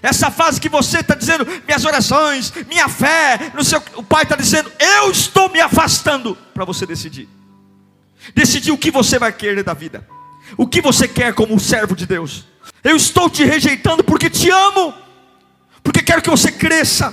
Essa fase que você está dizendo, minhas orações, minha fé, não sei, o Pai está dizendo, eu estou me afastando, para você decidir. Decidir o que você vai querer da vida, o que você quer como servo de Deus. Eu estou te rejeitando porque te amo, porque quero que você cresça.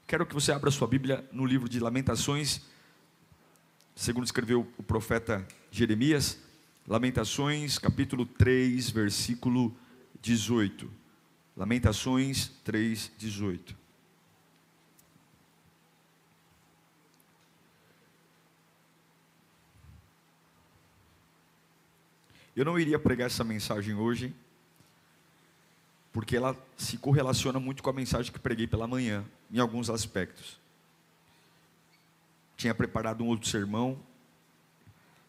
Quero que você abra sua Bíblia no livro de Lamentações, segundo escreveu o profeta Jeremias. Lamentações, capítulo 3, versículo 18. Lamentações 3, 18. Eu não iria pregar essa mensagem hoje, porque ela se correlaciona muito com a mensagem que preguei pela manhã, em alguns aspectos. Tinha preparado um outro sermão,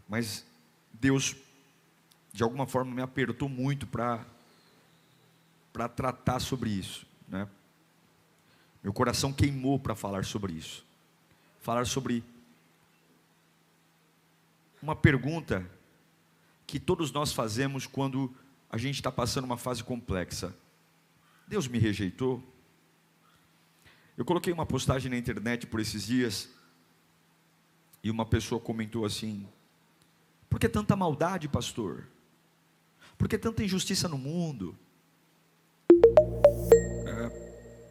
mas Deus, de alguma forma, me apertou muito para tratar sobre isso, né? Meu coração queimou para falar sobre isso. Falar sobre uma pergunta que todos nós fazemos quando a gente está passando uma fase complexa. Deus me rejeitou? Eu coloquei uma postagem na internet por esses dias, e uma pessoa comentou assim: por que tanta maldade, pastor? Por que tanta injustiça no mundo?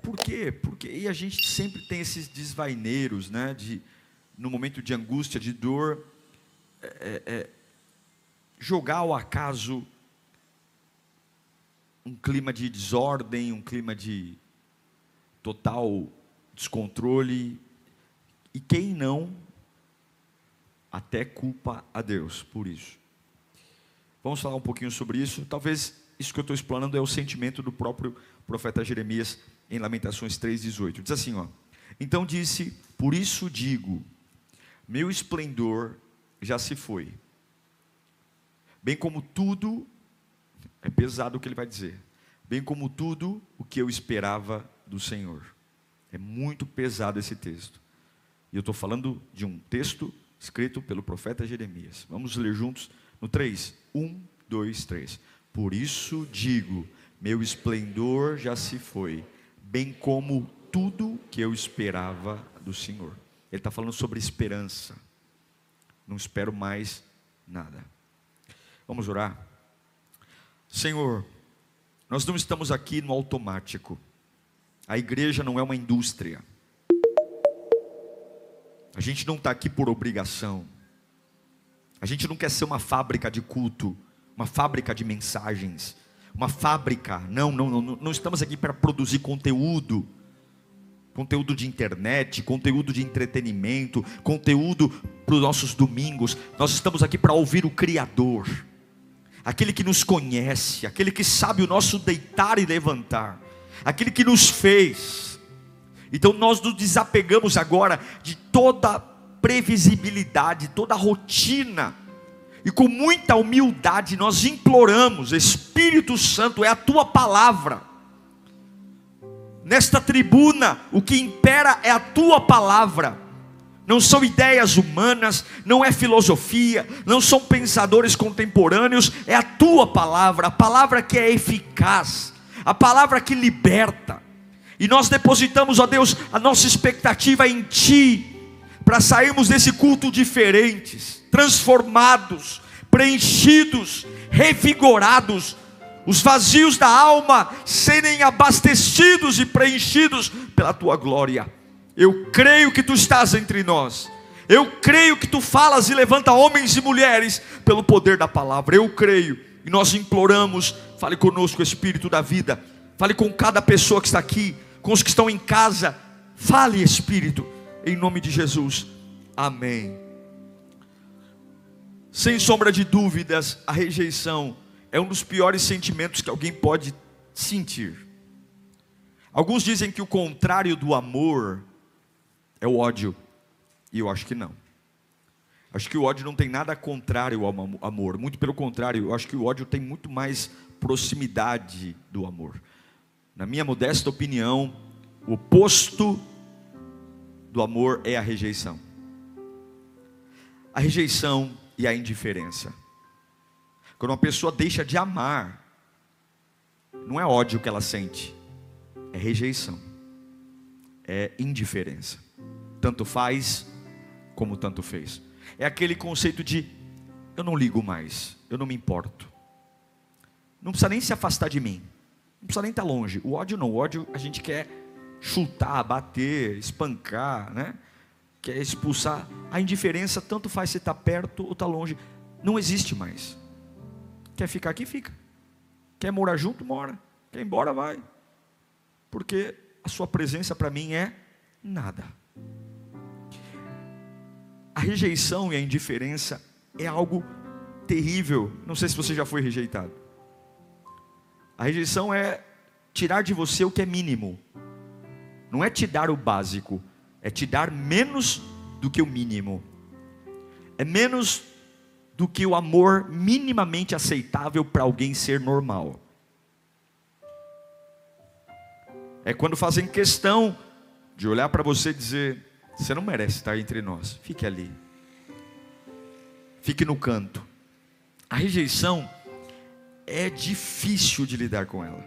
Por quê? Porque e a gente sempre tem esses desvaineiros, né? No momento de angústia, de dor, jogar ao acaso um clima de desordem, um clima de total descontrole, e quem não até culpa a Deus por isso. Vamos falar um pouquinho sobre isso. Talvez isso que eu estou explanando é o sentimento do próprio profeta Jeremias em Lamentações 3,18. Diz assim, ó: então disse, por isso digo, meu esplendor já se foi, bem como tudo, é pesado o que ele vai dizer, bem como tudo o que eu esperava do Senhor. É muito pesado esse texto, e eu estou falando de um texto escrito pelo profeta Jeremias. Vamos ler juntos no 3, 1, 2, 3. Por isso digo, meu esplendor já se foi, bem como tudo que eu esperava do Senhor. Ele está falando sobre esperança. Não espero mais nada. Vamos orar? Senhor, nós não estamos aqui no automático. A igreja não é uma indústria. A gente não está aqui por obrigação. A gente não quer ser uma fábrica de culto, uma fábrica de mensagens, uma fábrica. Não estamos aqui para produzir conteúdo de internet, conteúdo de entretenimento, conteúdo para os nossos domingos. Nós estamos aqui para ouvir o Criador, aquele que nos conhece, aquele que sabe o nosso deitar e levantar, aquele que nos fez. Então nós nos desapegamos agora de toda previsibilidade, toda rotina, e com muita humildade nós imploramos: Espírito Santo, é a tua palavra. Nesta tribuna o que impera é a tua palavra. Não são ideias humanas, não é filosofia, não são pensadores contemporâneos, é a tua palavra, a palavra que é eficaz, a palavra que liberta. E nós depositamos, ó Deus, a nossa expectativa em Ti, para sairmos desse culto diferentes, transformados, preenchidos, revigorados, os vazios da alma serem abastecidos e preenchidos pela Tua glória. Eu creio que Tu estás entre nós, eu creio que Tu falas e levanta homens e mulheres pelo poder da palavra. Eu creio, e nós imploramos: fale conosco, Espírito da vida, fale com cada pessoa que está aqui, com os que estão em casa. Fale, Espírito, em nome de Jesus, amém. Sem sombra de dúvidas, a rejeição é um dos piores sentimentos que alguém pode sentir. Alguns dizem que o contrário do amor é o ódio, e eu acho que não. Acho que o ódio não tem nada contrário ao amor, muito pelo contrário, eu acho que o ódio tem muito mais proximidade do amor. Na minha modesta opinião, o oposto do amor é a rejeição. A rejeição e a indiferença. Quando uma pessoa deixa de amar, não é ódio que ela sente, é rejeição, é indiferença. Tanto faz como tanto fez. É aquele conceito de eu não ligo mais, eu não me importo. Não precisa nem se afastar de mim, não precisa nem estar longe. O ódio não, o ódio a gente quer chutar, bater, espancar, né? Quer expulsar. A indiferença tanto faz se está perto ou está longe, não existe mais. Quer ficar aqui, fica. Quer morar junto, mora. Quer ir embora, vai. Porque a sua presença para mim é nada. A rejeição e a indiferença é algo terrível. Não sei se você já foi rejeitado. A rejeição é tirar de você o que é mínimo. Não é te dar o básico, é te dar menos do que o mínimo. É menos do que o amor minimamente aceitável para alguém ser normal. É quando fazem questão de olhar para você e dizer: você não merece estar entre nós, fique ali, fique no canto. A rejeição é difícil de lidar com ela.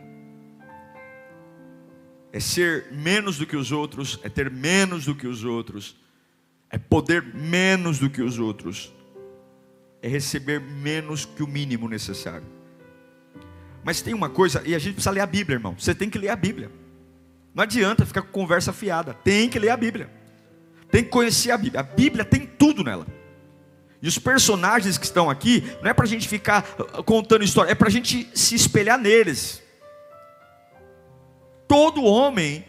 É ser menos do que os outros, é ter menos do que os outros, é poder menos do que os outros, é receber menos que o mínimo necessário. Mas tem uma coisa, e a gente precisa ler a Bíblia, irmão. Você tem que ler a Bíblia. Não adianta ficar com conversa fiada. Tem que ler a Bíblia. Tem que conhecer a Bíblia. A Bíblia tem tudo nela. E os personagens que estão aqui, não é para a gente ficar contando história, é para a gente se espelhar neles. Todo homem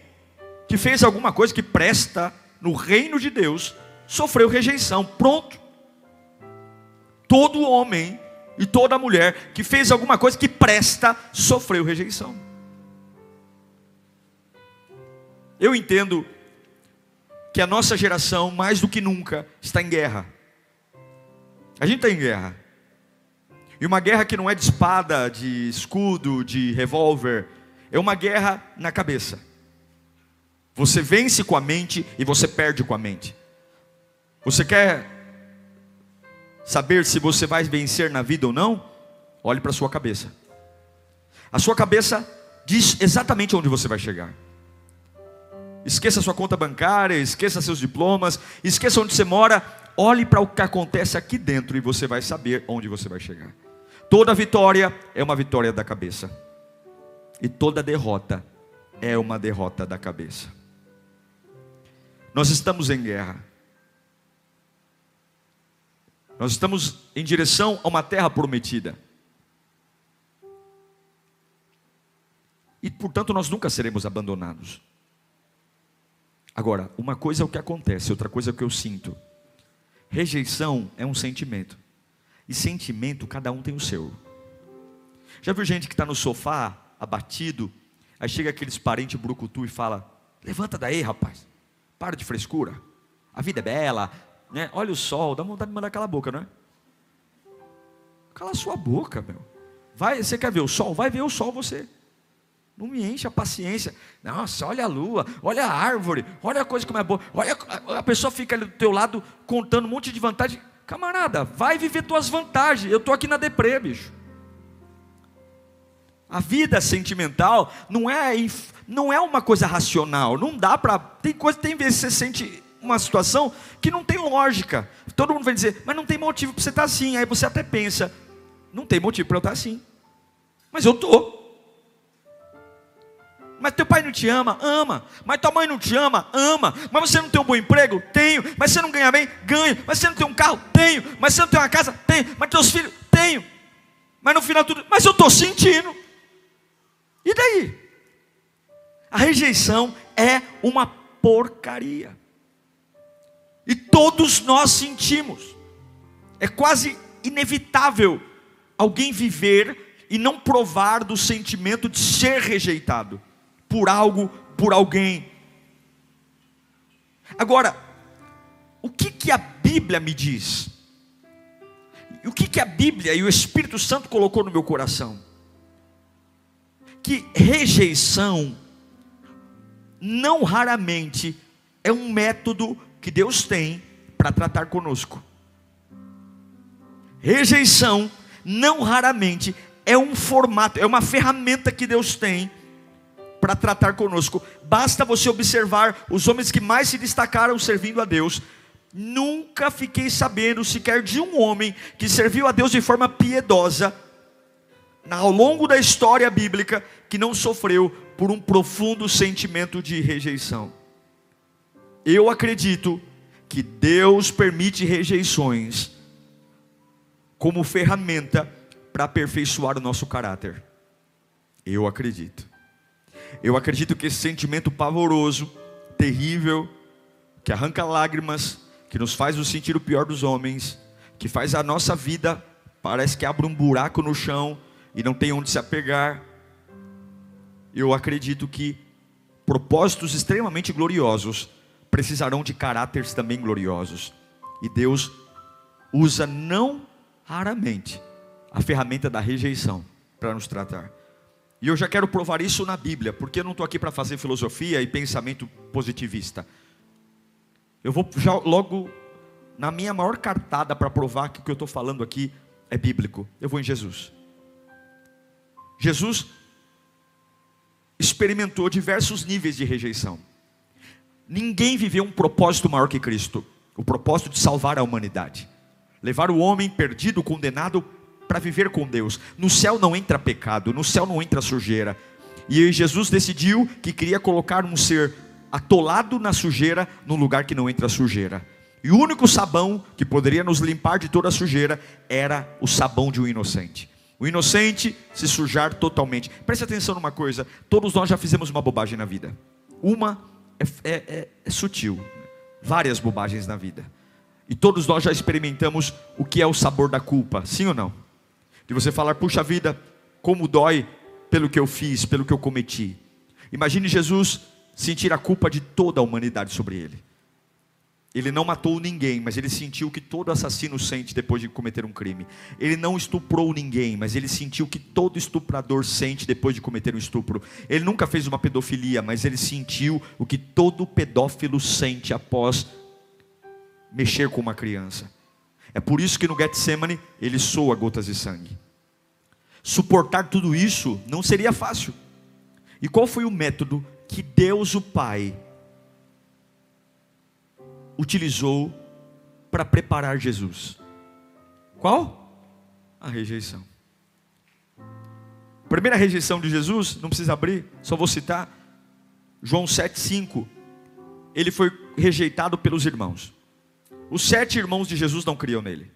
que fez alguma coisa que presta no reino de Deus, sofreu rejeição. Pronto. Todo homem e toda mulher que fez alguma coisa que presta, sofreu rejeição. Eu entendo que a nossa geração, mais do que nunca, está em guerra. A gente está em guerra. E uma guerra que não é de espada, de escudo, de revólver. É uma guerra na cabeça. Você vence com a mente e você perde com a mente. Você quer saber se você vai vencer na vida ou não? Olhe para a sua cabeça. A sua cabeça diz exatamente onde você vai chegar. Esqueça sua conta bancária, esqueça seus diplomas, esqueça onde você mora. Olhe para o que acontece aqui dentro e você vai saber onde você vai chegar. Toda vitória é uma vitória da cabeça. E toda derrota é uma derrota da cabeça. Nós estamos em guerra. Nós estamos em direção a uma terra prometida. E portanto nós nunca seremos abandonados. Agora, uma coisa é o que acontece, outra coisa é o que eu sinto. Rejeição é um sentimento. E sentimento, cada um tem o seu. Já viu gente que está no sofá, abatido, aí chega aqueles parentes brucutu e fala: levanta daí, rapaz, para de frescura, a vida é bela, né? Olha o sol, dá vontade de mandar calar a boca, não é? Cala a sua boca, meu. Vai, você quer ver o sol? Vai ver o sol você. Não me enche a paciência. Nossa, olha a lua, olha a árvore, olha a coisa como é boa. Olha, a pessoa fica ali do teu lado contando um monte de vantagem. Camarada, vai viver tuas vantagens. Eu estou aqui na deprê, bicho. A vida sentimental não é uma coisa racional. Não dá para... Tem vezes que você sente uma situação que não tem lógica. Todo mundo vai dizer: mas não tem motivo para você estar assim. Aí você até pensa: não tem motivo para eu estar assim. Mas eu estou. Mas teu pai não te ama? Ama. Mas tua mãe não te ama? Ama. Mas você não tem um bom emprego? Tenho. Mas você não ganha bem? Ganho. Mas você não tem um carro? Tenho. Mas você não tem uma casa? Tenho. Mas teus filhos? Tenho. Mas no final tudo... Mas eu estou sentindo. E daí? A rejeição é uma porcaria. E todos nós sentimos. É quase inevitável alguém viver e não provar do sentimento de ser rejeitado por algo, por alguém. Agora, o que a Bíblia me diz? O que a Bíblia e o Espírito Santo colocou no meu coração? que rejeição, não raramente, é um método que Deus tem para tratar conosco. Rejeição, não raramente, é um formato, é uma ferramenta que Deus tem para tratar conosco. Basta você observar os homens que mais se destacaram servindo a Deus. Nunca fiquei sabendo sequer de um homem que serviu a Deus de forma piedosa, ao longo da história bíblica, que não sofreu por um profundo sentimento de rejeição. Eu acredito que Deus permite rejeições como ferramenta para aperfeiçoar o nosso caráter. Eu acredito que esse sentimento pavoroso, terrível, que arranca lágrimas, que nos faz nos sentir o pior dos homens, que faz a nossa vida, parece que abre um buraco no chão e não tem onde se apegar. Eu acredito que propósitos extremamente gloriosos precisarão de caráteres também gloriosos. E Deus usa não raramente a ferramenta da rejeição para nos tratar. E eu já quero provar isso na Bíblia, porque eu não estou aqui para fazer filosofia e pensamento positivista. Eu vou já logo na minha maior cartada para provar que o que eu estou falando aqui é bíblico. Eu vou em Jesus. Jesus experimentou diversos níveis de rejeição. Ninguém viveu um propósito maior que Cristo. O propósito de salvar a humanidade. Levar o homem perdido, condenado, para viver com Deus. No céu não entra pecado, no céu não entra sujeira. E Jesus decidiu que queria colocar um ser atolado na sujeira, num lugar que não entra sujeira. E o único sabão que poderia nos limpar de toda a sujeira era o sabão de um inocente. O inocente se sujar totalmente. Preste atenção numa coisa: todos nós já fizemos uma bobagem na vida. Uma é sutil, várias bobagens na vida. E todos nós já experimentamos o que é o sabor da culpa, sim ou não? De você falar, puxa vida, como dói pelo que eu fiz, pelo que eu cometi. Imagine Jesus sentir a culpa de toda a humanidade sobre ele. Ele não matou ninguém, mas ele sentiu o que todo assassino sente depois de cometer um crime. Ele não estuprou ninguém, mas ele sentiu o que todo estuprador sente depois de cometer um estupro. Ele nunca fez uma pedofilia, mas ele sentiu o que todo pedófilo sente após mexer com uma criança. É por isso que no Getsemane ele soa gotas de sangue. Suportar tudo isso não seria fácil. E qual foi o método que Deus o Pai utilizou para preparar Jesus? Qual? A rejeição. Primeira rejeição de Jesus, não precisa abrir, só vou citar João 7,5. Ele foi rejeitado pelos irmãos. Os 7 irmãos de Jesus não criam nele.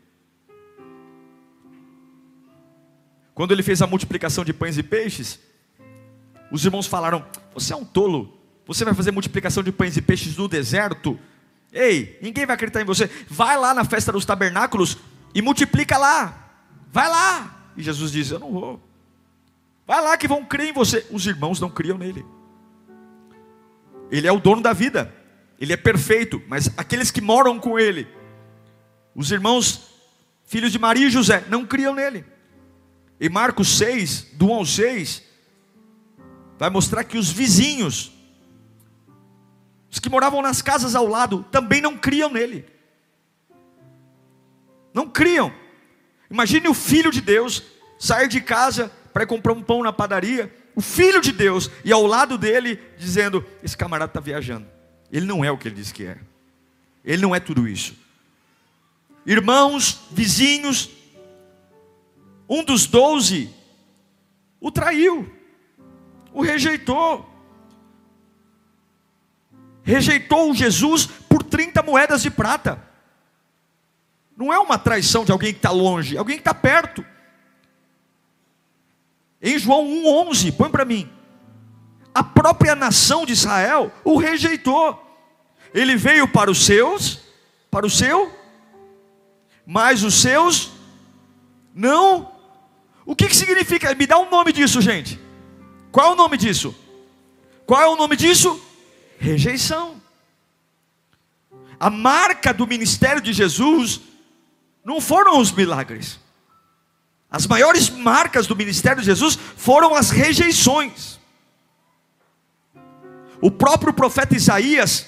Quando ele fez a multiplicação de pães e peixes, os irmãos falaram, você é um tolo, você vai fazer multiplicação de pães e peixes no deserto? Ei, ninguém vai acreditar em você. Vai lá na festa dos tabernáculos e multiplica lá. Vai lá. E Jesus diz, eu não vou. Vai lá que vão crer em você. Os irmãos não criam nele. Ele é o dono da vida. Ele é perfeito. Mas aqueles que moram com ele, os irmãos, filhos de Maria e José, não criam nele. Em Marcos 6, do 1 ao 6, vai mostrar que os vizinhos, os que moravam nas casas ao lado, também não criam nele. Não criam. Imagine o Filho de Deus sair de casa para ir comprar um pão na padaria. O Filho de Deus, e ao lado dele, dizendo, esse camarada está viajando. Ele não é o que ele diz que é. Ele não é tudo isso. Irmãos, vizinhos, um dos 12 o traiu, o rejeitou. Rejeitou Jesus por 30 moedas de prata. Não é uma traição de alguém que está longe, alguém que está perto. Em João 1,11, põe para mim. A própria nação de Israel o rejeitou. Ele veio para os seus, para o seu, mas os seus não. O que significa? Me dá um nome disso, gente. Qual é o nome disso? Qual é o nome disso? Rejeição. A marca do ministério de Jesus não foram os milagres. As maiores marcas do ministério de Jesus foram as rejeições. O próprio profeta Isaías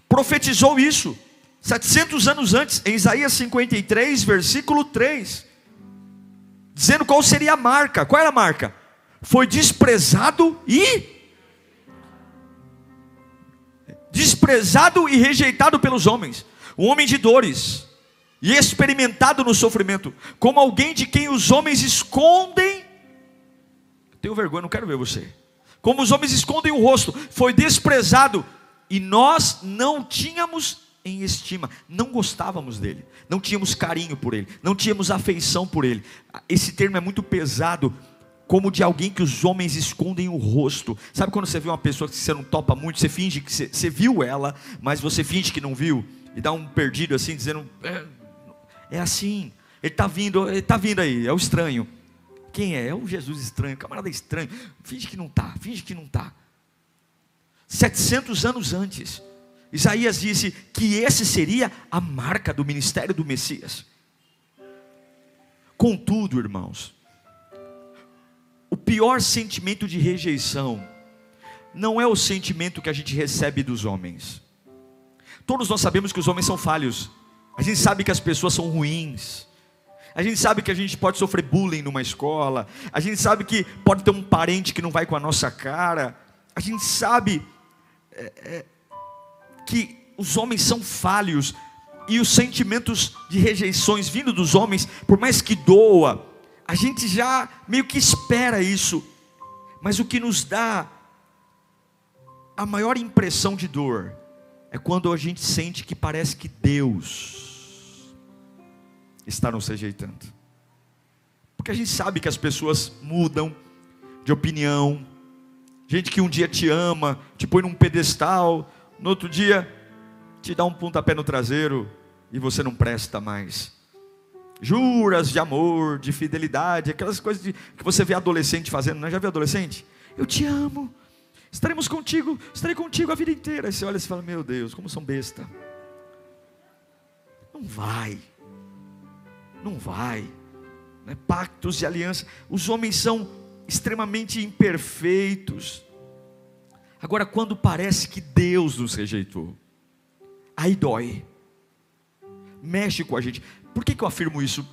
profetizou isso 700 anos antes, em Isaías 53, versículo 3, dizendo qual seria a marca. Qual era a marca? Foi desprezado e rejeitado pelos homens, um homem de dores e experimentado no sofrimento, como alguém de quem os homens escondem. Tenho vergonha, não quero ver você. Como os homens escondem o rosto. Foi desprezado e nós não tínhamos em estima, não gostávamos dele, não tínhamos carinho por ele, não tínhamos afeição por ele. Esse termo é muito pesado, como de alguém que os homens escondem o rosto. Sabe quando você vê uma pessoa que você não topa muito, você finge que você viu ela, mas você finge que não viu, e dá um perdido assim, dizendo, é assim, ele está vindo aí, é o estranho. Quem é? É o Jesus estranho, camarada estranho, finge que não está. 700 anos antes, Isaías disse que esse seria a marca do ministério do Messias. Contudo, irmãos, o pior sentimento de rejeição não é o sentimento que a gente recebe dos homens. Todos nós sabemos que os homens são falhos. A gente sabe que as pessoas são ruins. A gente sabe que a gente pode sofrer bullying numa escola. A gente sabe que pode ter um parente que não vai com a nossa cara. A gente sabe que os homens são falhos. E os sentimentos de rejeições vindo dos homens, por mais que doa, a gente já meio que espera isso. Mas o que nos dá a maior impressão de dor é quando a gente sente que parece que Deus está nos rejeitando. Porque a gente sabe que as pessoas mudam de opinião. Gente que um dia te ama, te põe num pedestal, no outro dia te dá um pontapé no traseiro e você não presta mais. Juras de amor, de fidelidade, aquelas coisas que você vê adolescente fazendo, né? Já viu adolescente? Eu te amo, estarei contigo a vida inteira. Aí você olha e fala, meu Deus, como são besta. Não vai, né? Pactos de aliança, os homens são extremamente imperfeitos. Agora, quando parece que Deus nos rejeitou, aí dói, mexe com a gente. Por que eu afirmo isso?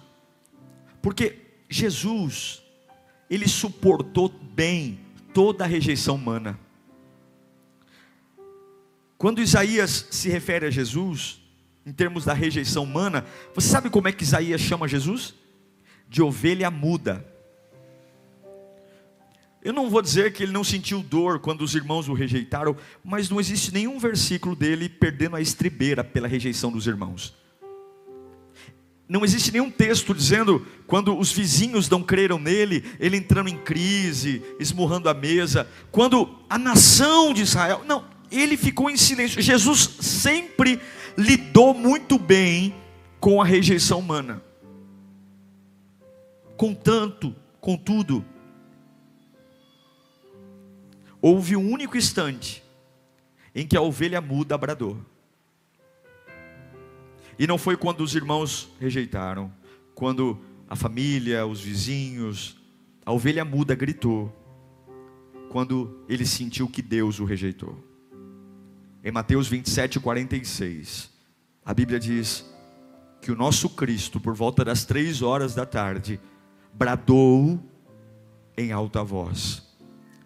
Porque Jesus, ele suportou bem toda a rejeição humana. Quando Isaías se refere a Jesus, em termos da rejeição humana, você sabe como é que Isaías chama Jesus? De ovelha muda. Eu não vou dizer que ele não sentiu dor quando os irmãos o rejeitaram, mas não existe nenhum versículo dele perdendo a estribeira pela rejeição dos irmãos. Não existe nenhum texto dizendo, quando os vizinhos não creram nele, ele entrando em crise, esmurrando a mesa. Quando a nação de Israel, não, ele ficou em silêncio. Jesus sempre lidou muito bem com a rejeição humana. Contudo, houve um único instante em que a ovelha muda bradou. E não foi quando os irmãos rejeitaram, quando a família, os vizinhos, a ovelha muda gritou, quando ele sentiu que Deus o rejeitou. Em Mateus 27:46, a Bíblia diz que o nosso Cristo, por volta das 3 horas da tarde, bradou em alta voz: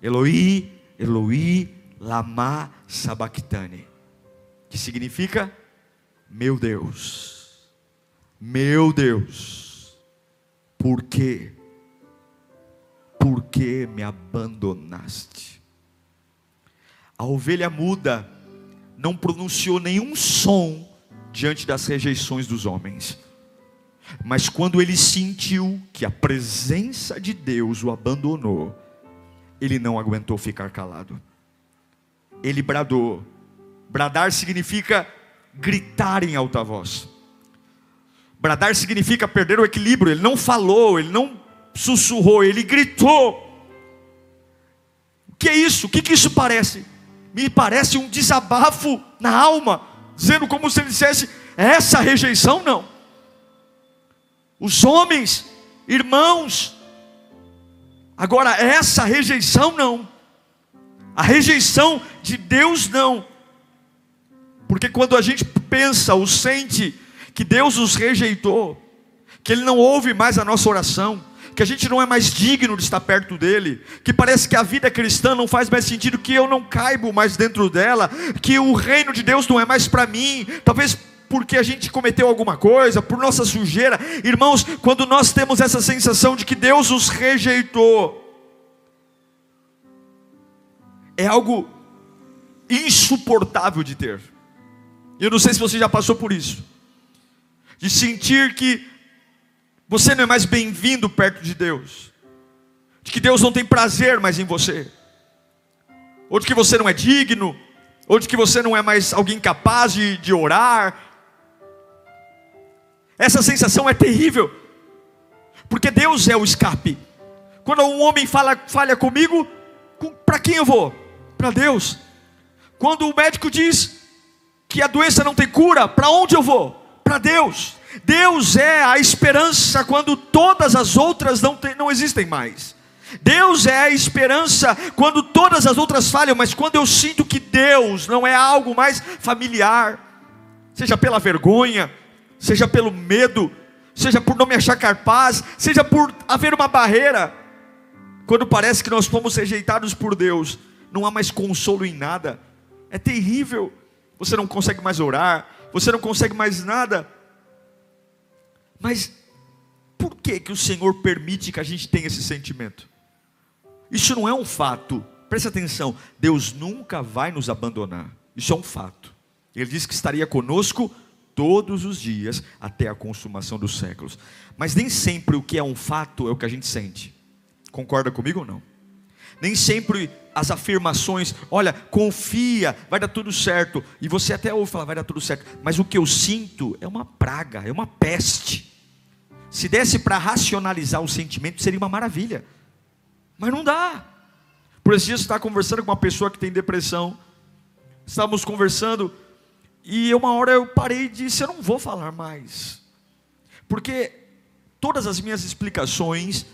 Eloi, Eloi, lama sabachthani, que significa: meu Deus, por que me abandonaste? A ovelha muda não pronunciou nenhum som diante das rejeições dos homens, mas quando ele sentiu que a presença de Deus o abandonou, ele não aguentou ficar calado. Ele bradou. Bradar significa gritar em alta voz. Bradar significa perder o equilíbrio. Ele não falou, ele não sussurrou, ele gritou. O que é isso? O que isso parece? Me parece um desabafo na alma, dizendo como se ele dissesse: essa rejeição não. Os homens Irmãos, agora essa rejeição não. A rejeição de Deus não. Porque quando a gente pensa ou sente que Deus nos rejeitou, que Ele não ouve mais a nossa oração, que a gente não é mais digno de estar perto dEle, que parece que a vida cristã não faz mais sentido, que eu não caibo mais dentro dela, que o reino de Deus não é mais para mim, talvez porque a gente cometeu alguma coisa, por nossa sujeira. Irmãos, quando nós temos essa sensação de que Deus nos rejeitou, é algo insuportável de ter. Eu não sei se você já passou por isso, de sentir que você não é mais bem-vindo perto de Deus, de que Deus não tem prazer mais em você, ou de que você não é digno, ou de que você não é mais alguém capaz de orar. Essa sensação é terrível, porque Deus é o escape. Quando um homem falha comigo, para quem eu vou? Para Deus. Quando o médico diz que a doença não tem cura, para onde eu vou? Para Deus. Deus é a esperança quando todas as outras não existem mais. Deus é a esperança quando todas as outras falham, mas quando eu sinto que Deus não é algo mais familiar, seja pela vergonha, seja pelo medo, seja por não me achar capaz, seja por haver uma barreira, quando parece que nós fomos rejeitados por Deus, não há mais consolo em nada, é terrível. Você não consegue mais orar, você não consegue mais nada. Mas por que o Senhor permite que a gente tenha esse sentimento? Isso não é um fato. Preste atenção, Deus nunca vai nos abandonar. Isso é um fato. Ele disse que estaria conosco todos os dias até a consumação dos séculos. Mas nem sempre o que é um fato é o que a gente sente. Concorda comigo ou não? Nem sempre as afirmações, olha, confia, vai dar tudo certo, e você até ouve falar, vai dar tudo certo, mas o que eu sinto é uma praga, é uma peste. Se desse para racionalizar o sentimento, seria uma maravilha, mas não dá. Por esses dias eu estava conversando com uma pessoa que tem depressão, estávamos conversando, e uma hora eu parei e disse, eu não vou falar mais, porque todas as minhas explicações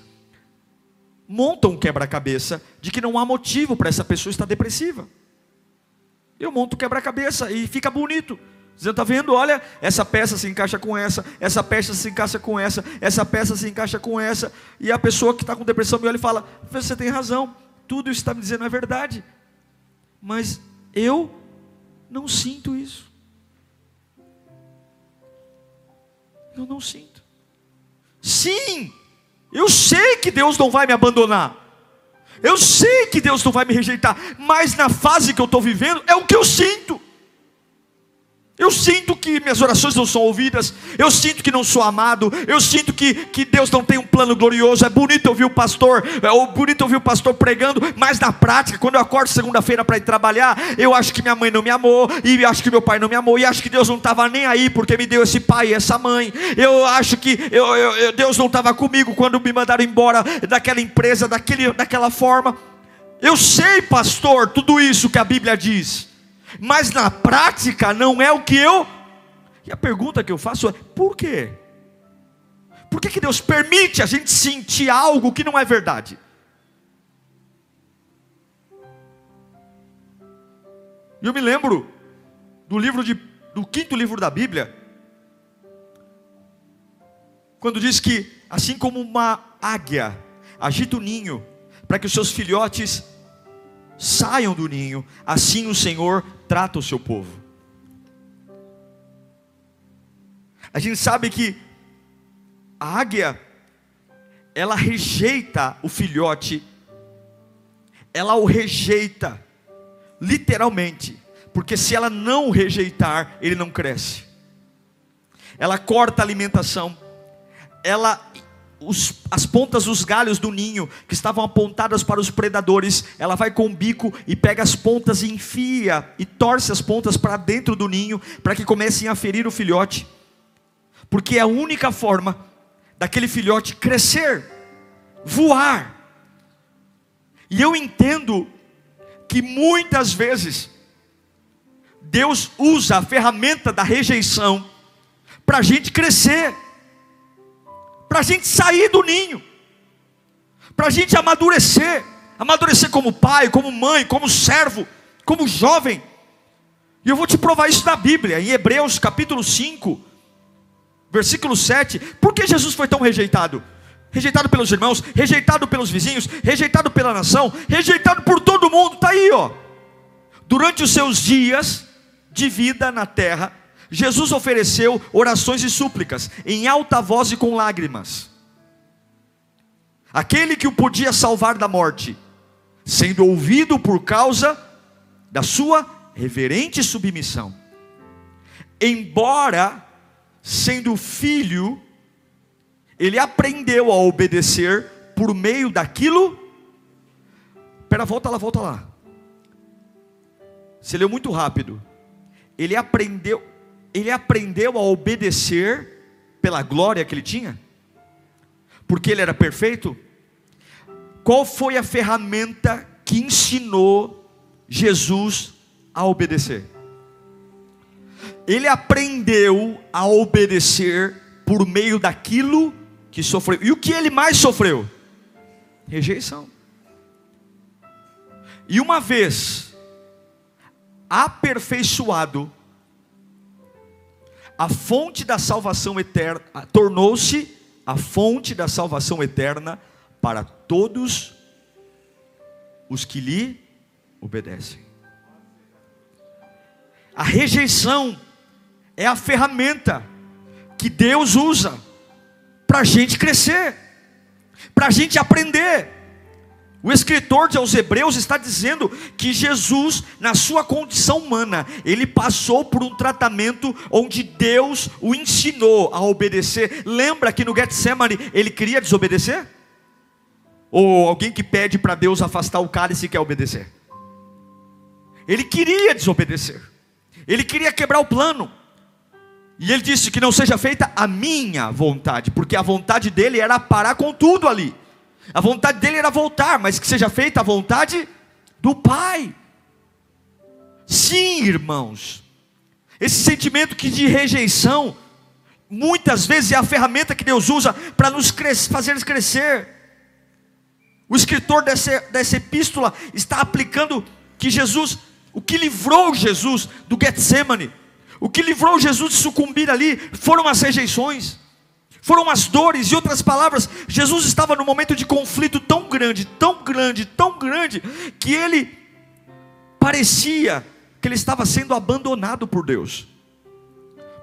montam um quebra-cabeça de que não há motivo para essa pessoa estar depressiva. Eu monto o quebra-cabeça e fica bonito. Você está vendo? Olha, essa peça se encaixa com essa peça se encaixa com essa peça se encaixa com essa. E a pessoa que está com depressão me olha e fala, você tem razão, tudo isso que está me dizendo é verdade. Mas eu não sinto isso. Eu não sinto. Sim! Eu sei que Deus não vai me abandonar, eu sei que Deus não vai me rejeitar, mas na fase que eu estou vivendo, é o que eu sinto. Eu sinto que minhas orações não são ouvidas, eu sinto que não sou amado, eu sinto que Deus não tem um plano glorioso. É bonito ouvir o pastor, pregando, mas na prática, quando eu acordo segunda-feira para ir trabalhar, eu acho que minha mãe não me amou, e acho que meu pai não me amou, e acho que Deus não estava nem aí porque me deu esse pai e essa mãe. Eu acho que Deus não estava comigo quando me mandaram embora daquela empresa, daquela forma. Eu sei, pastor, tudo isso que a Bíblia diz, mas na prática não é o que eu... E a pergunta que eu faço é, por quê? Por que Deus permite a gente sentir algo que não é verdade? Eu me lembro do quinto livro da Bíblia, quando diz que assim como uma águia agita o ninho para que os seus filhotes saiam do ninho, assim o Senhor trata o seu povo. A gente sabe que a águia, ela rejeita o filhote, ela o rejeita, literalmente, porque se ela não o rejeitar, ele não cresce. Ela corta a alimentação, as pontas dos galhos do ninho, que estavam apontadas para os predadores, ela vai com o bico e pega as pontas e enfia, e torce as pontas para dentro do ninho, para que comecem a ferir o filhote, porque é a única forma daquele filhote crescer, voar. E eu entendo que muitas vezes Deus usa a ferramenta da rejeição para a gente crescer, para a gente sair do ninho, para a gente amadurecer como pai, como mãe, como servo, como jovem. E eu vou te provar isso na Bíblia, em Hebreus capítulo 5, versículo 7. Por que Jesus foi tão rejeitado? Rejeitado pelos irmãos, rejeitado pelos vizinhos, rejeitado pela nação, rejeitado por todo mundo. Está aí, ó. Durante os seus dias de vida na terra, Jesus ofereceu orações e súplicas, em alta voz e com lágrimas. Aquele que o podia salvar da morte, sendo ouvido por causa da sua reverente submissão. Embora sendo filho, ele aprendeu a obedecer por meio daquilo. Volta lá. Você leu muito rápido. Ele aprendeu a obedecer pela glória que ele tinha, porque ele era perfeito. Qual foi a ferramenta que ensinou Jesus a obedecer? Ele aprendeu a obedecer por meio daquilo que sofreu. E o que ele mais sofreu? Rejeição. E uma vez aperfeiçoado, a fonte da salvação eterna tornou-se a fonte da salvação eterna para todos os que lhe obedecem. A rejeição é a ferramenta que Deus usa para a gente crescer, para a gente aprender. O escritor aos Hebreus está dizendo que Jesus, na sua condição humana, ele passou por um tratamento onde Deus o ensinou a obedecer. Lembra que no Getsemane ele queria desobedecer? Ou alguém que pede para Deus afastar o cálice quer obedecer? Ele queria desobedecer, ele queria quebrar o plano. E ele disse que não seja feita a minha vontade, porque a vontade dele era parar com tudo ali. A vontade dele era voltar, mas que seja feita a vontade do Pai. Sim, irmãos, esse sentimento de rejeição, muitas vezes é a ferramenta que Deus usa para nos fazer crescer. O escritor dessa epístola está aplicando que Jesus, o que livrou Jesus do Getsemane, o que livrou Jesus de sucumbir ali, foram as rejeições, foram as dores. Em outras palavras, Jesus estava num momento de conflito tão grande, que ele parecia que ele estava sendo abandonado por Deus.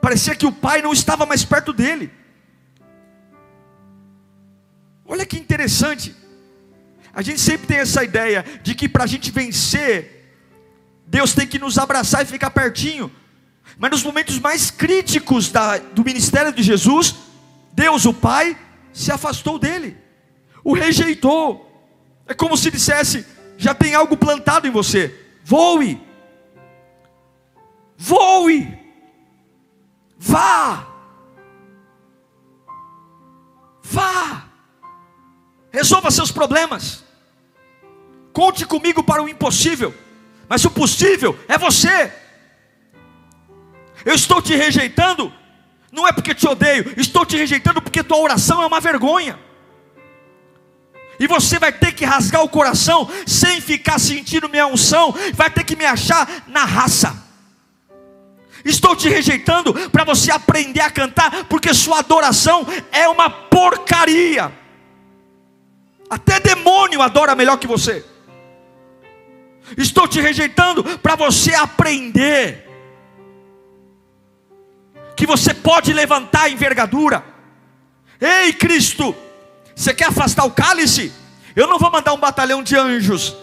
Parecia que o Pai não estava mais perto dele. Olha que interessante. A gente sempre tem essa ideia de que para a gente vencer, Deus tem que nos abraçar e ficar pertinho. Mas nos momentos mais críticos do ministério de Jesus, Deus, o Pai, se afastou dele, o rejeitou. É como se dissesse: já tem algo plantado em você, voe, vá, resolva seus problemas, conte comigo para o impossível, mas o possível é você. Eu estou te rejeitando, não é porque te odeio, estou te rejeitando porque tua oração é uma vergonha. E você vai ter que rasgar o coração, sem ficar sentindo minha unção, vai ter que me achar na raça. Estou te rejeitando para você aprender a cantar, porque sua adoração é uma porcaria. Até demônio adora melhor que você. Estou te rejeitando para você aprender que você pode levantar a envergadura. Ei, Cristo, você quer afastar o cálice? Eu não vou mandar um batalhão de anjos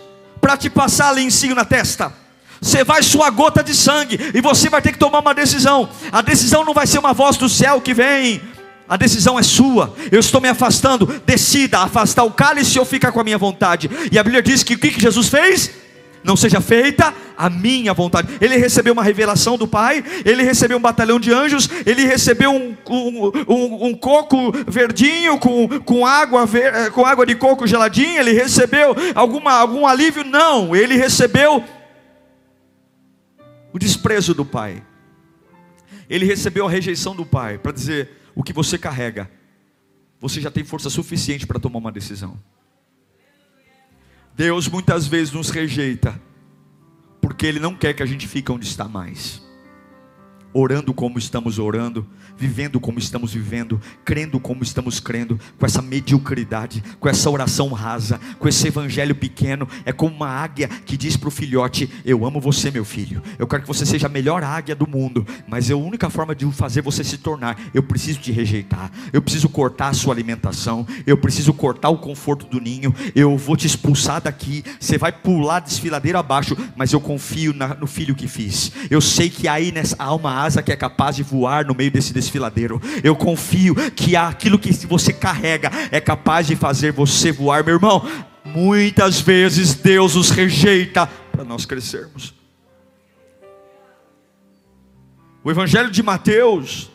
para te passar lencinho na testa. Você vai suar gota de sangue, e você vai ter que tomar uma decisão. A decisão não vai ser uma voz do céu que vem, a decisão é sua. Eu estou me afastando, decida afastar o cálice ou ficar com a minha vontade. E a Bíblia diz que o que Jesus fez? Não seja feita a minha vontade. Ele recebeu uma revelação do Pai, ele recebeu um batalhão de anjos, ele recebeu um coco verdinho com água de coco geladinha, ele recebeu algum alívio? Não, ele recebeu o desprezo do Pai, ele recebeu a rejeição do Pai, para dizer: o que você carrega você já tem força suficiente para tomar uma decisão. Deus muitas vezes nos rejeita, porque Ele não quer que a gente fique onde está mais. Orando como estamos orando, vivendo como estamos vivendo, crendo como estamos crendo, com essa mediocridade, com essa oração rasa, com esse evangelho pequeno. É como uma águia que diz para o filhote: eu amo você, meu filho, eu quero que você seja a melhor águia do mundo, mas a única forma de fazer você se tornar, eu preciso te rejeitar, eu preciso cortar a sua alimentação, eu preciso cortar o conforto do ninho, eu vou te expulsar daqui, você vai pular desfiladeiro abaixo, mas eu confio no filho que fiz. Eu sei que aí há uma asa que é capaz de voar no meio desse desfiladeiro. Eu confio que aquilo que você carrega é capaz de fazer você voar. Meu irmão, muitas vezes Deus os rejeita para nós crescermos. O Evangelho de Mateus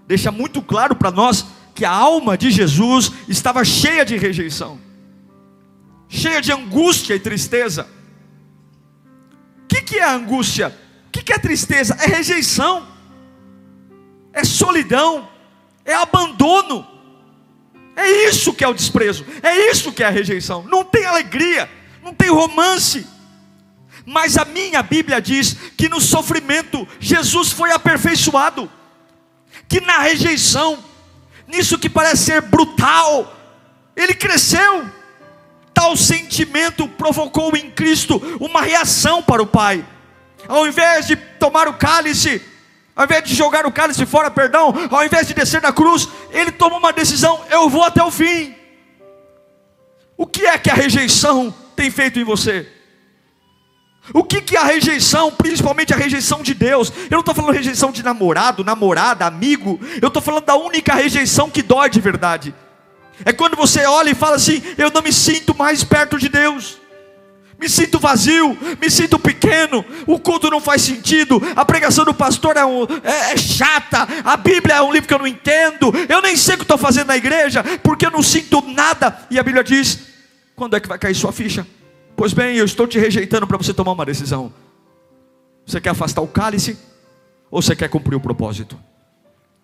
deixa muito claro para nós que a alma de Jesus estava cheia de rejeição, cheia de angústia e tristeza. O que é a angústia? O que é tristeza? É rejeição, é solidão, é abandono. É isso que é o desprezo, é isso que é a rejeição. Não tem alegria, não tem romance. Mas a minha Bíblia diz que no sofrimento Jesus foi aperfeiçoado, que na rejeição, nisso que parece ser brutal, Ele cresceu. Tal sentimento provocou em Cristo uma reação para o Pai. Ao invés de tomar o cálice, ao invés de jogar o cálice fora, ao invés de descer da cruz, Ele toma uma decisão: eu vou até o fim. O que é que a rejeição tem feito em você? O que a rejeição, principalmente a rejeição de Deus? Eu não estou falando rejeição de namorado, namorada, amigo. Eu estou falando da única rejeição que dói de verdade. É quando você olha e fala assim: eu não me sinto mais perto de Deus, me sinto vazio, me sinto pequeno, o culto não faz sentido, a pregação do pastor é chata, a Bíblia é um livro que eu não entendo, eu nem sei o que estou fazendo na igreja, porque eu não sinto nada. E a Bíblia diz: quando é que vai cair sua ficha? Pois bem, eu estou te rejeitando para você tomar uma decisão. Você quer afastar o cálice, ou você quer cumprir o propósito?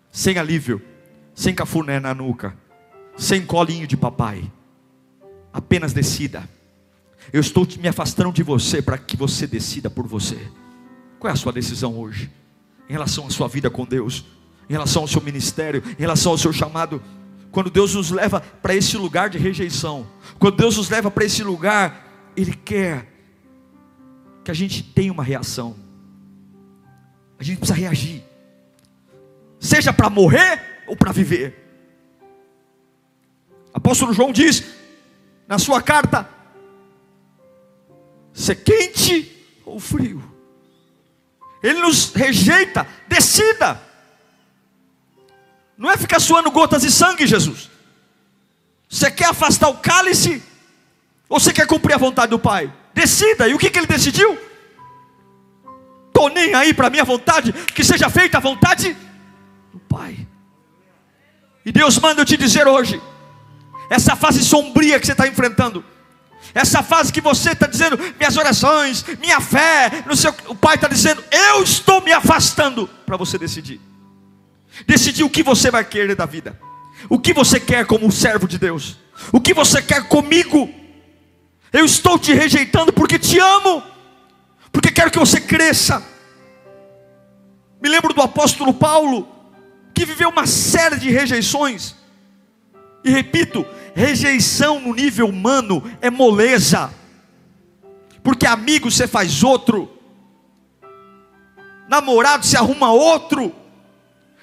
Sem alívio, sem cafuné na nuca, sem colinho de papai, apenas decida. Eu estou me afastando de você para que você decida por você. Qual é a sua decisão hoje? Em relação à sua vida com Deus, em relação ao seu ministério, em relação ao seu chamado. Quando Deus nos leva para esse lugar de rejeição, quando Deus nos leva para esse lugar, Ele quer que a gente tenha uma reação. A gente precisa reagir, seja para morrer ou para viver. Apóstolo João diz na sua carta: ser quente ou frio. Ele nos rejeita. Decida. Não é ficar suando gotas de sangue, Jesus. Você quer afastar o cálice, ou você quer cumprir a vontade do Pai? Decida. E o que Ele decidiu? Estou nem aí para a minha vontade, que seja feita a vontade do Pai. E Deus manda eu te dizer hoje, essa fase sombria que você está enfrentando, essa fase que você está dizendo: minhas orações, minha fé, não sei, o Pai está dizendo: eu estou me afastando, para você decidir. Decidir o que você vai querer da vida, o que você quer como servo de Deus, o que você quer comigo. Eu estou te rejeitando porque te amo, porque quero que você cresça. Me lembro do apóstolo Paulo, que viveu uma série de rejeições. E repito, rejeição no nível humano é moleza, porque amigo você faz outro, namorado se arruma outro,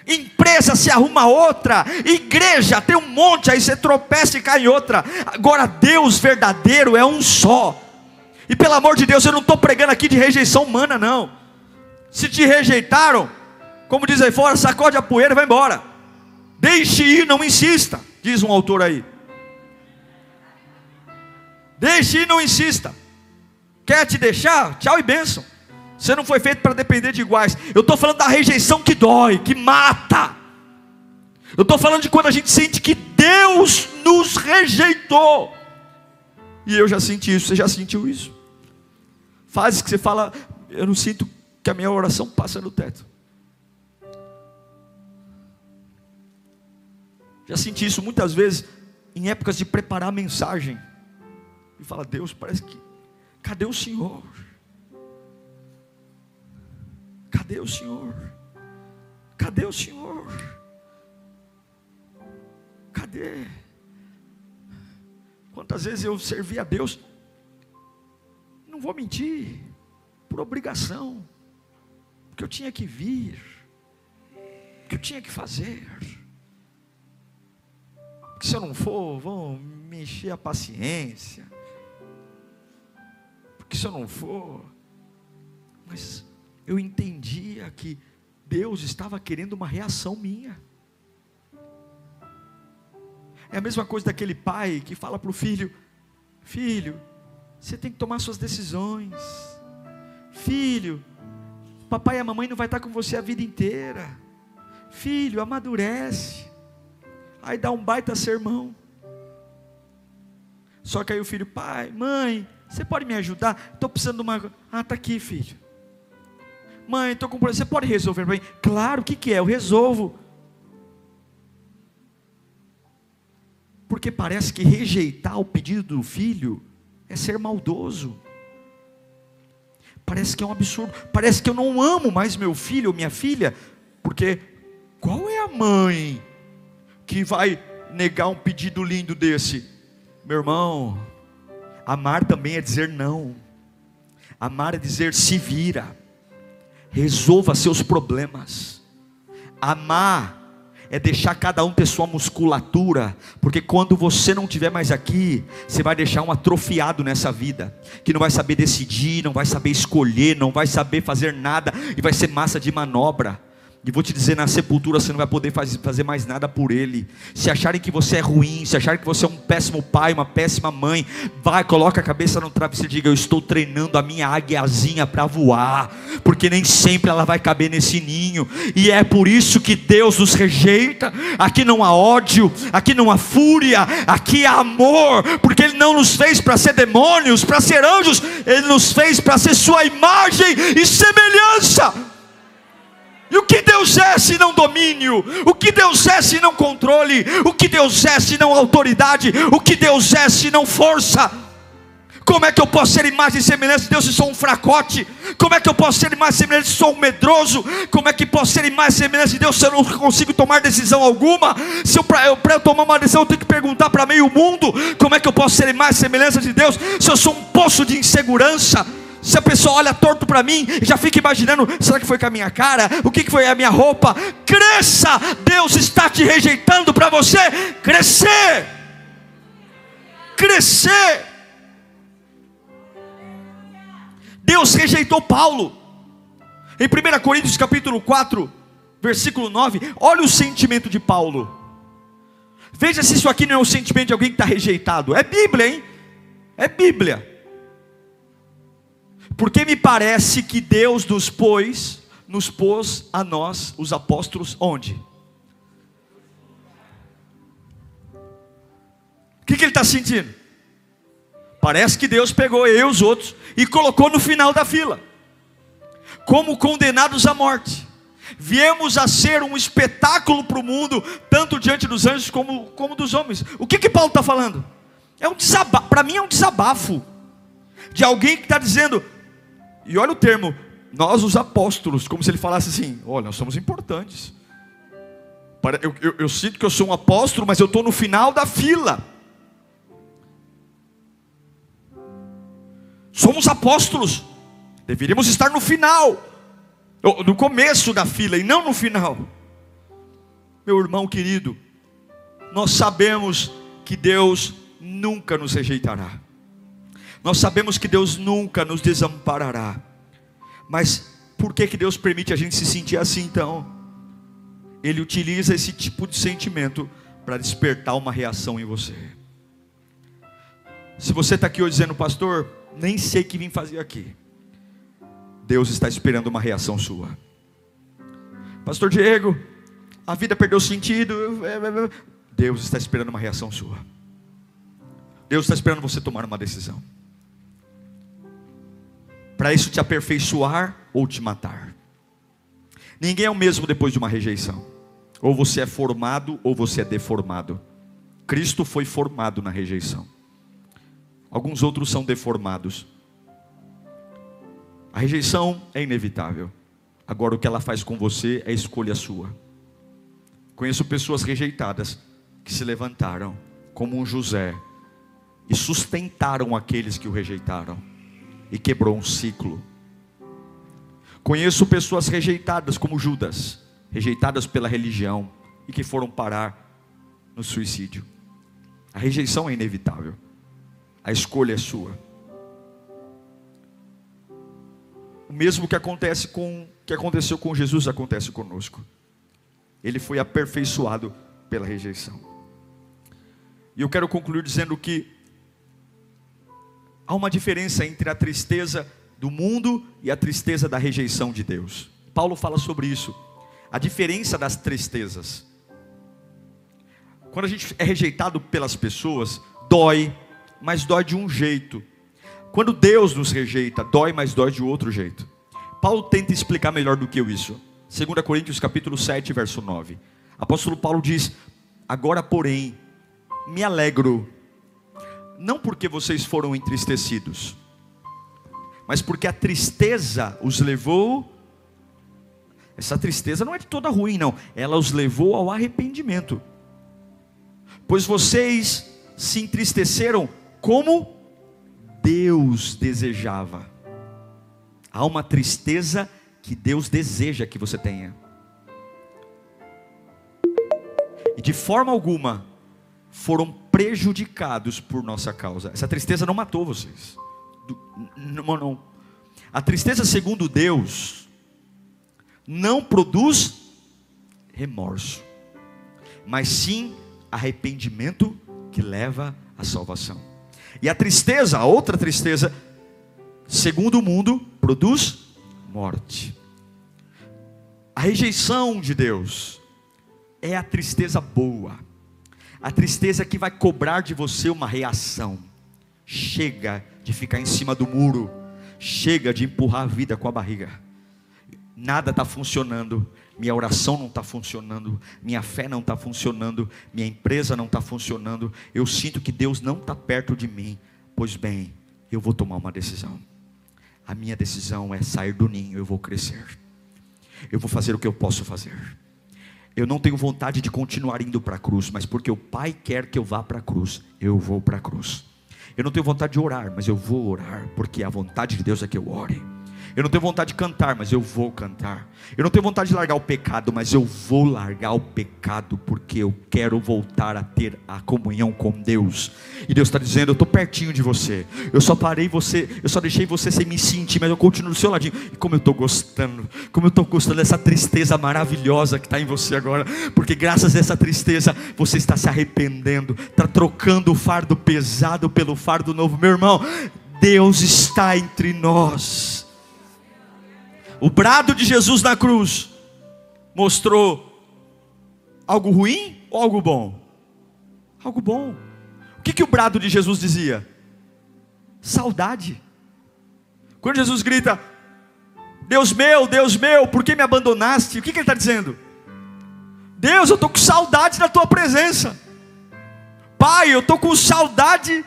empresa se arruma outra, igreja tem um monte, aí você tropeça e cai em outra. Agora Deus verdadeiro é um só. E pelo amor de Deus, eu não estou pregando aqui de rejeição humana não. Se te rejeitaram, como diz aí fora, sacode a poeira e vai embora. Deixe ir, não insista, diz um autor aí. Deixe ir, não insista. Quer te deixar? Tchau e bênção. Você não foi feito para depender de iguais. Eu estou falando da rejeição que dói, que mata. Eu estou falando de quando a gente sente que Deus nos rejeitou. E eu já senti isso. Você já sentiu isso? Fases que você fala: eu não sinto que a minha oração passa no teto. Já senti isso muitas vezes em épocas de preparar a mensagem. E fala, Deus, parece que, cadê o Senhor? Cadê o Senhor? Cadê o Senhor? Cadê? Quantas vezes eu servi a Deus, não vou mentir, por obrigação, porque eu tinha que vir, porque eu tinha que fazer, porque se eu não for, vão me encher a paciência, porque se eu não for, mas eu entendia que Deus estava querendo uma reação minha. É a mesma coisa daquele pai que fala para o filho, filho, você tem que tomar suas decisões, filho, papai e a mamãe não vai estar com você a vida inteira, filho, amadurece, aí dá um baita sermão, só que aí o filho, pai, mãe, você pode me ajudar? Estou precisando de uma, está aqui filho, mãe, estou com problema, você pode resolver para mim? Claro, o que é? Eu resolvo. Porque parece que rejeitar o pedido do filho é ser maldoso. Parece que é um absurdo. Parece que eu não amo mais meu filho ou minha filha. Porque qual é a mãe que vai negar um pedido lindo desse? Meu irmão, amar também é dizer não. Amar é dizer se vira. Resolva seus problemas. Amar é deixar cada um ter sua musculatura, porque quando você não estiver mais aqui, você vai deixar um atrofiado nessa vida, que não vai saber decidir, não vai saber escolher, não vai saber fazer nada, e vai ser massa de manobra. E vou te dizer, na sepultura você não vai poder fazer mais nada por ele. Se acharem que você é ruim, se acharem que você é um péssimo pai, uma péssima mãe, vai, coloca a cabeça no travesseiro e diga, eu estou treinando a minha águiazinha para voar, porque nem sempre ela vai caber nesse ninho, e é por isso que Deus nos rejeita. Aqui não há ódio, aqui não há fúria, aqui há amor, porque Ele não nos fez para ser demônios, para ser anjos, Ele nos fez para ser sua imagem e semelhança. E o que Deus é se não domínio? O que Deus é se não controle? O que Deus é se não autoridade? O que Deus é se não força? Como é que eu posso ser imagem e semelhança de Deus se sou um fracote? Como é que eu posso ser imagem e semelhança se sou um medroso? Como é que posso ser imagem e semelhança de Deus se eu não consigo tomar decisão alguma? Se para eu tomar uma decisão eu tenho que perguntar para meio mundo. Como é que eu posso ser imagem e semelhança de Deus se eu sou um poço de insegurança? Se a pessoa olha torto para mim e já fica imaginando, será que foi com a minha cara? O que foi a minha roupa? Cresça! Deus está te rejeitando para você crescer. Crescer. Deus rejeitou Paulo. Em 1 Coríntios capítulo 4, versículo 9, olha o sentimento de Paulo. Veja se isso aqui não é o sentimento de alguém que está rejeitado. É Bíblia, hein? É Bíblia. Porque me parece que Deus nos pôs a nós, os apóstolos, onde? O que ele está sentindo? Parece que Deus pegou eu e os outros e colocou no final da fila, como condenados à morte. Viemos a ser um espetáculo para o mundo, tanto diante dos anjos como dos homens. O que Paulo está falando? É um desabafo, para mim é um desabafo, de alguém que está dizendo... E olha o termo, nós os apóstolos, como se ele falasse assim, olha, nós somos importantes. Eu sinto que eu sou um apóstolo, mas eu estou no final da fila. Somos apóstolos, deveríamos estar no final, no começo da fila e não no final. Meu irmão querido, nós sabemos que Deus nunca nos rejeitará. Nós sabemos que Deus nunca nos desamparará. Mas por que Deus permite a gente se sentir assim então? Ele utiliza esse tipo de sentimento para despertar uma reação em você. Se você está aqui hoje dizendo, pastor, nem sei o que vim fazer aqui, Deus está esperando uma reação sua. Pastor Diego, a vida perdeu sentido. Deus está esperando uma reação sua. Deus está esperando você tomar uma decisão. Para isso te aperfeiçoar ou te matar. Ninguém é o mesmo depois de uma rejeição. Ou você é formado ou você é deformado. Cristo foi formado na rejeição. Alguns outros são deformados. A rejeição é inevitável. Agora o que ela faz com você é escolha sua. Conheço pessoas rejeitadas que se levantaram como um José e sustentaram aqueles que o rejeitaram e quebrou um ciclo. Conheço pessoas rejeitadas como Judas, rejeitadas pela religião e que foram parar no suicídio. A rejeição é inevitável. A escolha é sua. O mesmo que aconteceu com Jesus acontece conosco. Ele foi aperfeiçoado pela rejeição. E eu quero concluir dizendo que há uma diferença entre a tristeza do mundo e a tristeza da rejeição de Deus. Paulo fala sobre isso. A diferença das tristezas. Quando a gente é rejeitado pelas pessoas, dói, mas dói de um jeito. Quando Deus nos rejeita, dói, mas dói de outro jeito. Paulo tenta explicar melhor do que isso. 2 Coríntios capítulo 7, verso 9. Apóstolo Paulo diz: agora porém, me alegro, não porque vocês foram entristecidos, mas porque a tristeza os levou. Essa tristeza não é de toda ruim, não. Ela os levou ao arrependimento. Pois vocês se entristeceram como Deus desejava. Há uma tristeza que Deus deseja que você tenha. E de forma alguma foram prejudicados por nossa causa. Essa tristeza não matou vocês. Não. A tristeza, segundo Deus, não produz remorso, mas sim arrependimento que leva à salvação. E a tristeza, a outra tristeza, segundo o mundo, produz morte. A rejeição de Deus é a tristeza boa, a tristeza que vai cobrar de você uma reação. Chega de ficar em cima do muro, chega de empurrar a vida com a barriga. Nada está funcionando, minha oração não está funcionando, minha fé não está funcionando, minha empresa não está funcionando, eu sinto que Deus não está perto de mim. Pois bem, eu vou tomar uma decisão. A minha decisão é sair do ninho, eu vou crescer. Eu vou fazer o que eu posso fazer. Eu não tenho vontade de continuar indo para a cruz, mas porque o Pai quer que eu vá para a cruz, eu vou para a cruz. Eu não tenho vontade de orar, mas eu vou orar, porque a vontade de Deus é que eu ore. Eu não tenho vontade de cantar, mas eu vou cantar. Eu não tenho vontade de largar o pecado, mas eu vou largar o pecado, porque eu quero voltar a ter a comunhão com Deus. E Deus está dizendo: eu estou pertinho de você. Eu só deixei você sem me sentir, mas eu continuo do seu ladinho. E como eu estou gostando dessa tristeza maravilhosa que está em você agora, porque graças a essa tristeza, você está se arrependendo, está trocando o fardo pesado pelo fardo novo. Meu irmão, Deus está entre nós. O brado de Jesus na cruz mostrou algo ruim ou algo bom? Algo bom. O que o brado de Jesus dizia? Saudade. Quando Jesus grita: Deus meu, por que me abandonaste? O que ele está dizendo? Deus, eu estou com saudade da tua presença. Pai, eu estou com saudade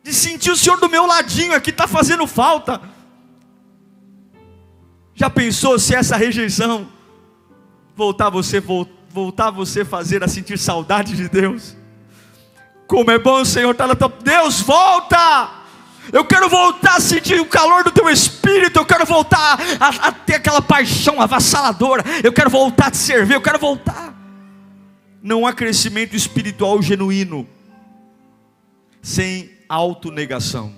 de sentir o Senhor do meu ladinho aqui, está fazendo falta. Já pensou se essa rejeição voltar você fazer a sentir saudade de Deus? Como é bom o Senhor estar na tua... Deus, volta! Eu quero voltar a sentir o calor do teu Espírito. Eu quero voltar a ter aquela paixão avassaladora. Eu quero voltar a te servir, eu quero voltar. Não há crescimento espiritual genuíno sem autonegação.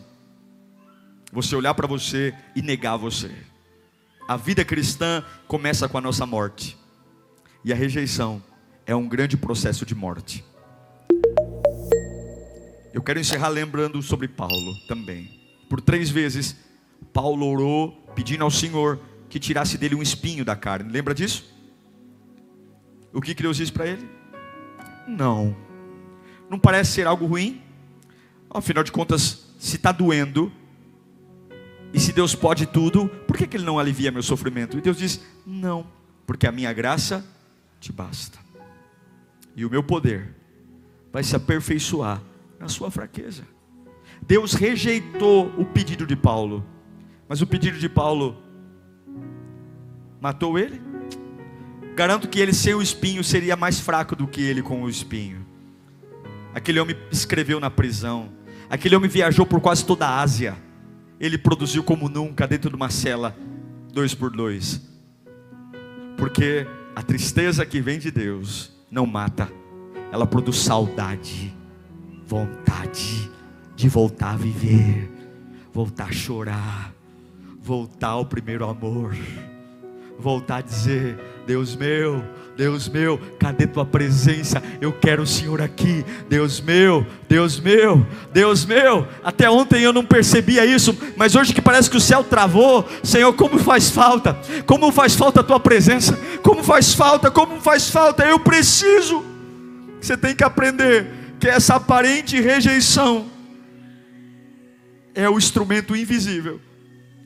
Você olhar para você e negar você. A vida cristã começa com a nossa morte. E a rejeição é um grande processo de morte. Eu quero encerrar lembrando sobre Paulo também. Por 3 vezes, Paulo orou pedindo ao Senhor que tirasse dele um espinho da carne. Lembra disso? O que Deus disse para ele? Não. Não parece ser algo ruim? Afinal de contas, se está doendo, e se Deus pode tudo, por que Ele não alivia meu sofrimento? E Deus diz: não, porque a minha graça te basta. E o meu poder vai se aperfeiçoar na sua fraqueza. Deus rejeitou o pedido de Paulo, mas o pedido de Paulo matou ele? Garanto que ele sem o espinho seria mais fraco do que ele com o espinho. Aquele homem escreveu na prisão, aquele homem viajou por quase toda a Ásia, ele produziu como nunca dentro de uma cela 2x2, porque a tristeza que vem de Deus não mata, ela produz saudade, vontade de voltar a viver, voltar a chorar, voltar ao primeiro amor, voltar a dizer: Deus meu, cadê tua presença? Eu quero o Senhor aqui. Deus meu, Deus meu, Deus meu. Até ontem eu não percebia isso, mas hoje que parece que o céu travou, Senhor, como faz falta a tua presença, como faz falta, eu preciso. Você tem que aprender que essa aparente rejeição é o instrumento invisível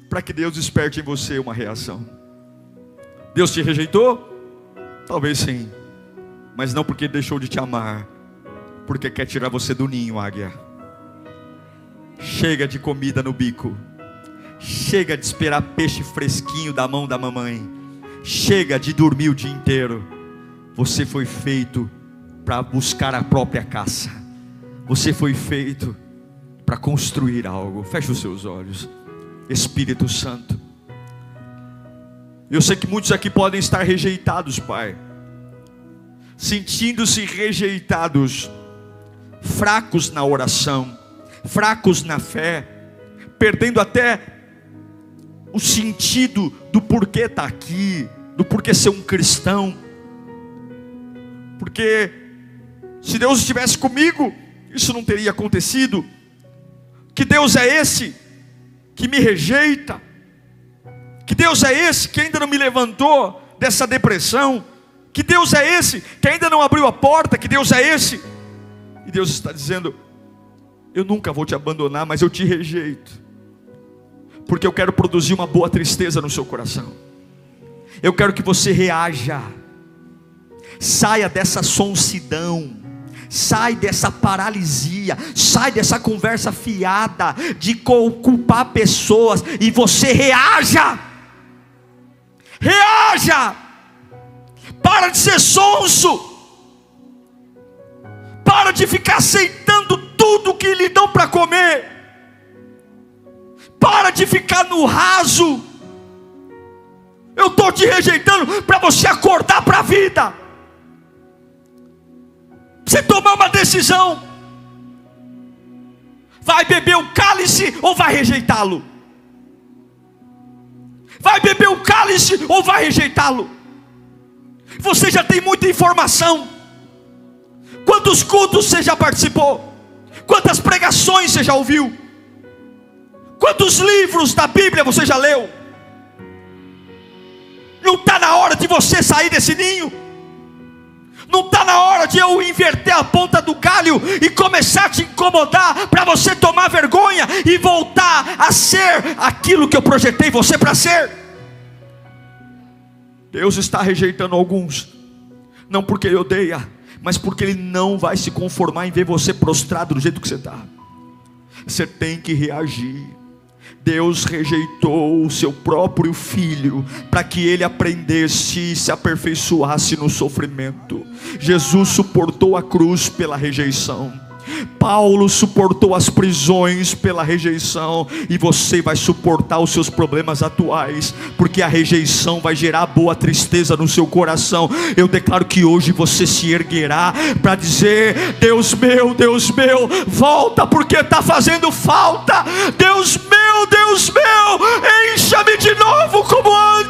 para que Deus desperte em você uma reação. Deus te rejeitou? Talvez sim, mas não porque deixou de te amar, porque quer tirar você do ninho, águia. Chega de comida no bico, chega de esperar peixe fresquinho da mão da mamãe, chega de dormir o dia inteiro. Você foi feito para buscar a própria caça, você foi feito para construir algo. Feche os seus olhos. Espírito Santo, eu sei que muitos aqui podem estar rejeitados, Pai, sentindo-se rejeitados, fracos na oração, fracos na fé, perdendo até o sentido do porquê estar aqui, do porquê ser um cristão. Porque se Deus estivesse comigo, isso não teria acontecido. Que Deus é esse que me rejeita? Que Deus é esse que ainda não me levantou dessa depressão? Que Deus é esse que ainda não abriu a porta? Que Deus é esse? E Deus está dizendo: eu nunca vou te abandonar, mas eu te rejeito, porque eu quero produzir uma boa tristeza no seu coração. Eu quero que você reaja, saia dessa sonsidão, sai dessa paralisia, sai dessa conversa fiada de culpar pessoas, e você reaja. Reaja, para de ser sonso, para de ficar aceitando tudo que lhe dão para comer, para de ficar no raso. Eu estou te rejeitando para você acordar para a vida, você tomar uma decisão: vai beber o cálice ou vai rejeitá-lo? Vai beber o cálice ou vai rejeitá-lo? Você já tem muita informação. Quantos cultos você já participou? Quantas pregações você já ouviu? Quantos livros da Bíblia você já leu? Não está na hora de você sair desse ninho? Não está na hora de eu inverter a ponta do galho e começar a te incomodar, para você tomar vergonha e voltar a ser aquilo que eu projetei você para ser? Deus está rejeitando alguns, não porque Ele odeia, mas porque Ele não vai se conformar em ver você prostrado do jeito que você está. Você tem que reagir. Deus rejeitou o seu próprio filho para que ele aprendesse e se aperfeiçoasse no sofrimento. Jesus suportou a cruz pela rejeição. Paulo suportou as prisões pela rejeição, e você vai suportar os seus problemas atuais, porque a rejeição vai gerar boa tristeza no seu coração. Eu declaro que hoje você se erguerá para dizer: Deus meu, volta, porque está fazendo falta. Deus meu, encha-me de novo como antes.